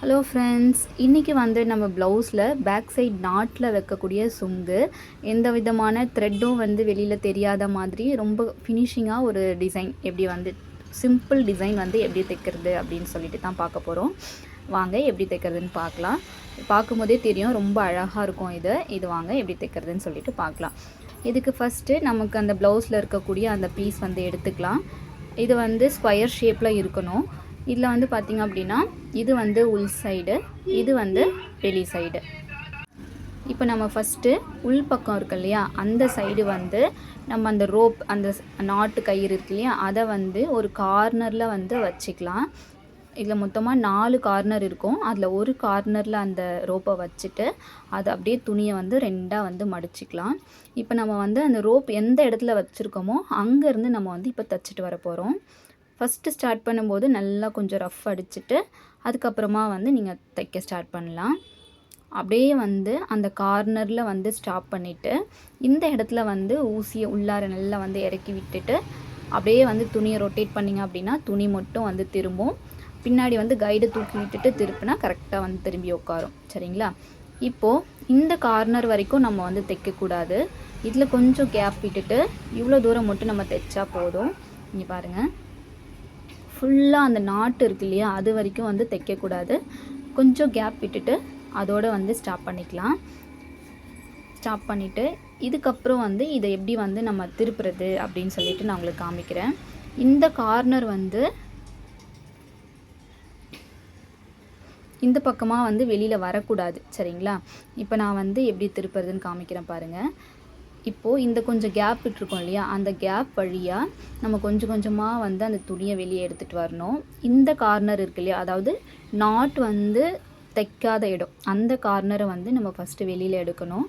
Hello friends, இன்றைக்கி வந்து நம்ம ப்ளவுஸில் பேக் சைட் நாட்டில் வைக்கக்கூடிய சுங்கு எந்த விதமான த்ரெட்டும் வந்து வெளியில் தெரியாத மாதிரி ரொம்ப ஃபினிஷிங்காக ஒரு டிசைன் எப்படி வந்து சிம்பிள் டிசைன் வந்து எப்படி தைக்கிறது அப்படின்னு சொல்லிட்டு தான் பார்க்க போகிறோம். வாங்க எப்படி தைக்கிறதுன்னு பார்க்கலாம். பார்க்கும்போதே தெரியும் ரொம்ப அழகாக இருக்கும். இது வாங்க எப்படி தைக்கிறதுன்னு சொல்லிட்டு பார்க்கலாம். இதுக்கு ஃபஸ்ட்டு நமக்கு அந்த ப்ளவுஸில் இருக்கக்கூடிய அந்த பீஸ் வந்து எடுத்துக்கலாம். இது வந்து ஸ்கொயர் ஷேப்பில் இருக்கணும். இதில் வந்து பார்த்திங்க அப்படின்னா இது வந்து உள் சைடு, இது வந்து வெளி சைடு. இப்போ நம்ம ஃபஸ்ட்டு உள் பக்கம் இருக்கு இல்லையா, அந்த சைடு வந்து நம்ம அந்த ரோப் அந்த நாட்டு கயிறு இருக்கு இல்லையா, அதை வந்து ஒரு கார்னரில் வந்து வச்சுக்கலாம். இதில் மொத்தமாக 4 கார்னர் இருக்கும். அதில் ஒரு கார்னரில் அந்த ரோப்பை வச்சுட்டு அதை அப்படியே துணியை வந்து 2ஆக வந்து மடிச்சிக்கலாம். இப்போ நம்ம வந்து அந்த ரோப் எந்த இடத்துல வச்சுருக்கோமோ அங்கேருந்து நம்ம வந்து இப்போ தைச்சிட்டு வர போகிறோம். ஃபஸ்ட்டு ஸ்டார்ட் பண்ணும்போது நல்லா கொஞ்சம் ரஃப் அடிச்சுட்டு அதுக்கப்புறமா வந்து நீங்கள் தைக்க ஸ்டார்ட் பண்ணலாம். அப்படியே வந்து அந்த கார்னரில் வந்து ஸ்டாப் பண்ணிவிட்டு இந்த இடத்துல வந்து ஊசியை உள்ளார நல்லா வந்து இறக்கி விட்டுட்டு அப்படியே வந்து துணியை ரொட்டேட் பண்ணிங்க அப்படின்னா துணி மட்டும் வந்து திரும்பும். பின்னாடி வந்து கைடை தூக்கி விட்டுட்டு திருப்பினா கரெக்டாக வந்து திரும்பி உட்காரும். சரிங்களா? இப்போது இந்த கார்னர் வரைக்கும் நம்ம வந்து தைக்கக்கூடாது. இதில் கொஞ்சம் கேப் விட்டுட்டு இவ்வளோ தூரம் மட்டும் நம்ம தைச்சா போதும். இங்கே பாருங்கள், ஃபுல்லாக அந்த நாட்டு இருக்கு இல்லையா, அது வரைக்கும் வந்து தைக்கக்கூடாது. கொஞ்சம் கேப் விட்டுட்டு அதோடு வந்து ஸ்டாப் பண்ணிக்கலாம். ஸ்டாப் பண்ணிவிட்டு இதுக்கப்புறம் வந்து இதை எப்படி வந்து நம்ம திருப்புறது அப்படின்னு சொல்லிட்டு நான் உங்களுக்கு காமிக்கிறேன். இந்த கார்னர் வந்து இந்த பக்கமாக வந்து வெளியில் வரக்கூடாது. சரிங்களா? இப்போ நான் வந்து எப்படி திருப்புறதுன்னு காமிக்கிறேன் பாருங்கள். இப்போது இந்த கொஞ்சம் கேப் விட்டுருக்கோம் இல்லையா, அந்த கேப் வழியாக நம்ம கொஞ்சம் கொஞ்சமாக வந்து அந்த துணியை வெளியே எடுத்துகிட்டு வரணும். இந்த கார்னர் இருக்கு இல்லையா, அதாவது நாட் வந்து தைக்காத இடம், அந்த கார்னரை வந்து நம்ம ஃபஸ்ட்டு வெளியில் எடுக்கணும்.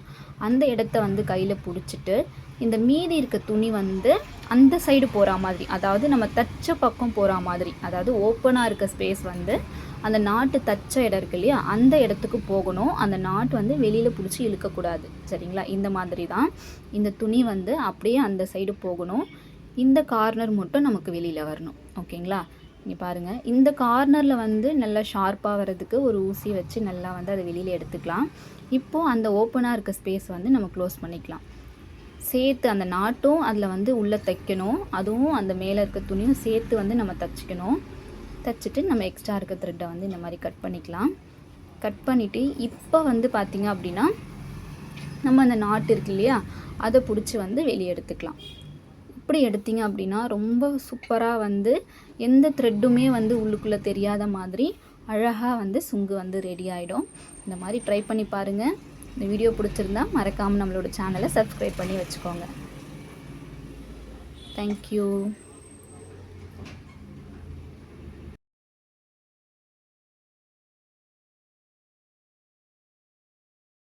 அந்த இடத்த வந்து கையில் பிடிச்சிட்டு இந்த மீதி இருக்க துணி வந்து அந்த சைடு போகிற மாதிரி, அதாவது நம்ம தச்ச பக்கம் போகிற மாதிரி, அதாவது ஓப்பனாக இருக்க ஸ்பேஸ் வந்து அந்த நாட்டு தச்ச இடம் இருக்கு இல்லையா, அந்த இடத்துக்கு போகணும். அந்த நாட்டு வந்து வெளியில் பிடிச்சி இழுக்கக்கூடாது. சரிங்களா? இந்த மாதிரி தான் இந்த துணி வந்து அப்படியே அந்த சைடு போகணும். இந்த கார்னர் மட்டும் நமக்கு வெளியில் வரணும். ஓகேங்களா? இங்கே பாருங்கள், இந்த கார்னரில் வந்து நல்லா ஷார்ப்பாக வர்றதுக்கு ஒரு ஊசி வச்சு நல்லா வந்து அதை வெளியில் எடுத்துக்கலாம். இப்போது அந்த ஓப்பனாக இருக்க ஸ்பேஸ் வந்து நம்ம க்ளோஸ் பண்ணிக்கலாம். சேர்த்து அந்த நாட்டும் அதில் வந்து உள்ளே தைக்கணும், அதுவும் அந்த மேலே இருக்க துணியும் சேர்த்து வந்து நம்ம தைச்சிக்கணும். தைச்சிட்டு நம்ம எக்ஸ்ட்ரா இருக்க த்ரெட்டை வந்து இந்த மாதிரி கட் பண்ணிக்கலாம். கட் பண்ணிவிட்டு இப்போ வந்து பார்த்திங்க அப்படின்னா நம்ம அந்த நாட்டு இருக்கு இல்லையா, அதை பிடிச்சி வந்து வெளியே எடுத்துக்கலாம். இப்படி எடுத்திங்க அப்படின்னா ரொம்ப சூப்பராக வந்து எந்த த்ரெட்டுமே வந்து உள்ளுக்குள்ளே தெரியாத மாதிரி அழகாக வந்து சுங்கு வந்து ரெடி ஆகிடும். இந்த மாதிரி ட்ரை பண்ணி பாருங்கள். இந்த வீடியோ பிடிச்சிருந்தா மறக்காமல் நம்மளோட சேனலை சப்ஸ்கிரைப் பண்ணி வச்சுக்கோங்க. தேங்க்யூ.